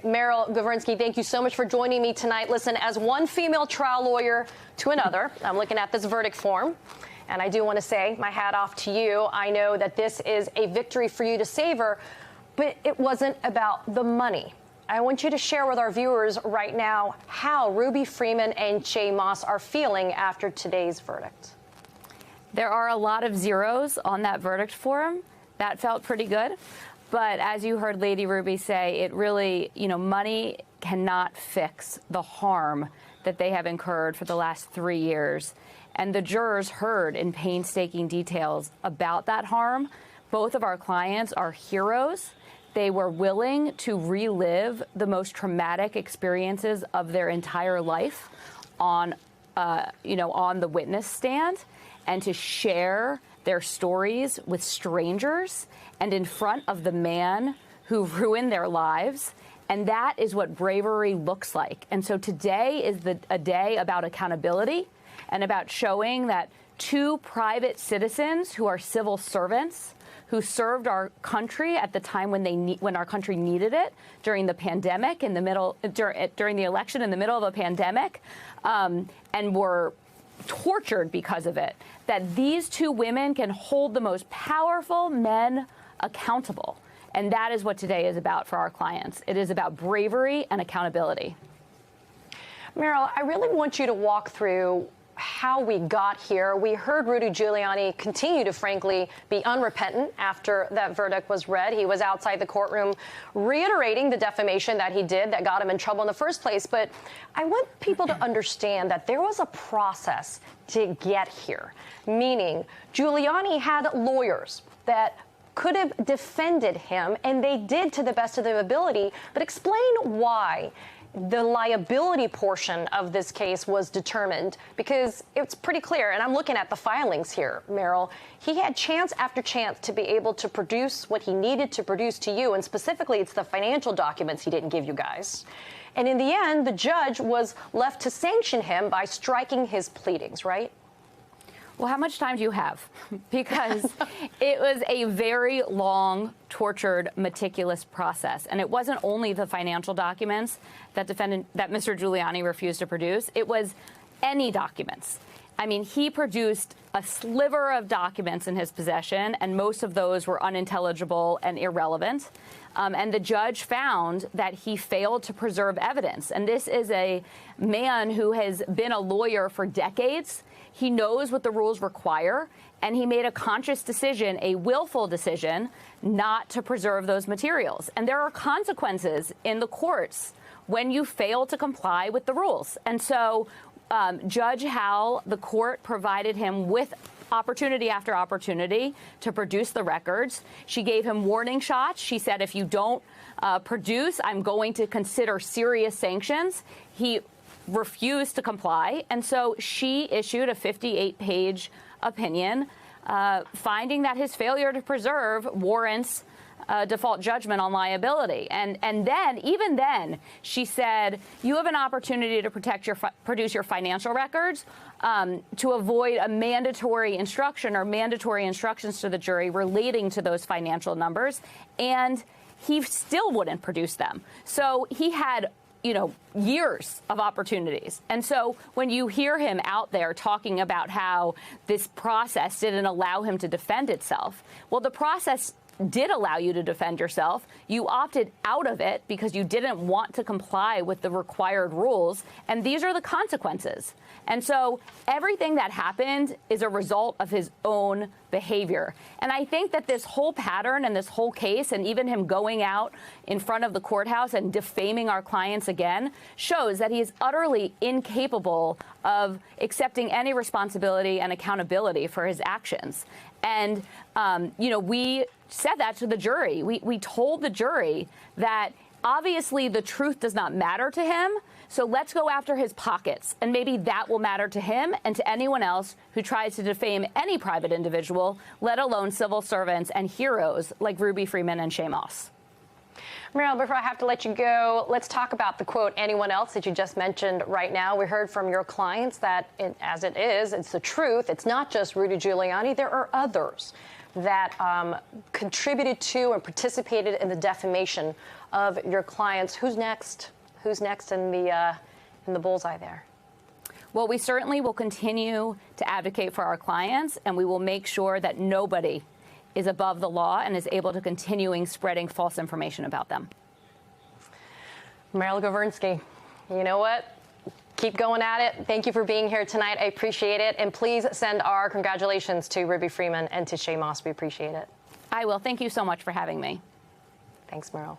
Meryl Gavrinsky, thank you so much for joining me tonight. Listen, as one female trial lawyer to another, I'm looking at this verdict form, and I do want to say my hat off to you. I know that this is a victory for you to savor, but it wasn't about the money. I want you to share with our viewers right now how Ruby Freeman and Shaye Moss are feeling after today's verdict. There are a lot of zeros on that verdict form. That felt pretty good. But as you heard Lady Ruby say, it really, money cannot fix the harm that they have incurred for the last 3 years. And the jurors heard in painstaking details about that harm. Both of our clients are heroes. They were willing to relive the most traumatic experiences of their entire life on the witness stand and to share their stories with strangers and in front of the man who ruined their lives. And that is what bravery looks like. And so today is a day about accountability and about showing that two private citizens who are civil servants who served our country at the time when our country needed it during the pandemic, during the election in the middle of a pandemic, and were tortured because of it, that these two women can hold the most powerful men accountable. And that is what today is about for our clients. It is about bravery and accountability. Meryl, I really want you to walk through how we got here. We heard Rudy Giuliani continue to, frankly, be unrepentant after that verdict was read. He was outside the courtroom reiterating the defamation that he did that got him in trouble in the first place. But I want people to understand that there was a process to get here, meaning Giuliani had lawyers that could have defended him, and they did to the best of their ability. But explain why the liability portion of this case was determined, because it's pretty clear, and I'm looking at the filings here, Meryl, he had chance after chance to be able to produce what he needed to produce to you, and specifically it's the financial documents he didn't give you guys. And in the end, the judge was left to sanction him by striking his pleadings, right? Well, how much time do you have? Because it was a very long, tortured, meticulous process. And it wasn't only the financial documents that Mr. Giuliani refused to produce. It was any documents. I mean, he produced a sliver of documents in his possession, and most of those were unintelligible and irrelevant. And the judge found that he failed to preserve evidence. And this is a man who has been a lawyer for decades. He knows what the rules require, and he made a conscious decision, a willful decision, not to preserve those materials. And there are consequences in the courts when you fail to comply with the rules. And so Judge Howell, the court provided him with opportunity after opportunity to produce the records. She gave him warning shots. She said, if you don't produce, I'm going to consider serious sanctions. He refused to comply, and so she issued a 58-page opinion finding that his failure to preserve warrants default judgment on liability. And then, even then, she said, you have an opportunity to produce your financial records to avoid a mandatory instruction or mandatory instructions to the jury relating to those financial numbers, and he still wouldn't produce them. So he had years of opportunities. And so when you hear him out there talking about how this process didn't allow him to defend itself, well, the process did allow you to defend yourself. You opted out of it because you didn't want to comply with the required rules. And these are the consequences. And so everything that happened is a result of his own behavior. And I think that this whole pattern and this whole case, and even him going out in front of the courthouse and defaming our clients again, shows that he is utterly incapable of accepting any responsibility and accountability for his actions. And, we said that to the jury. We told the jury that obviously the truth does not matter to him. So let's go after his pockets, and maybe that will matter to him and to anyone else who tries to defame any private individual, let alone civil servants and heroes like Ruby Freeman and Shaye Moss. Meryl, before I have to let you go, let's talk about the quote, anyone else, that you just mentioned right now. We heard from your clients that, as it is, it's the truth. It's not just Rudy Giuliani. There are others that contributed to and participated in the defamation of your clients. Who's next? Who's next in the bullseye there? Well, we certainly will continue to advocate for our clients, and we will make sure that nobody is above the law and is able to continuing spreading false information about them. Meryl Gravernsky, you know what? Keep going at it. Thank you for being here tonight. I appreciate it. And please send our congratulations to Ruby Freeman and to Shaye Moss. We appreciate it. I will. Thank you so much for having me. Thanks, Meryl.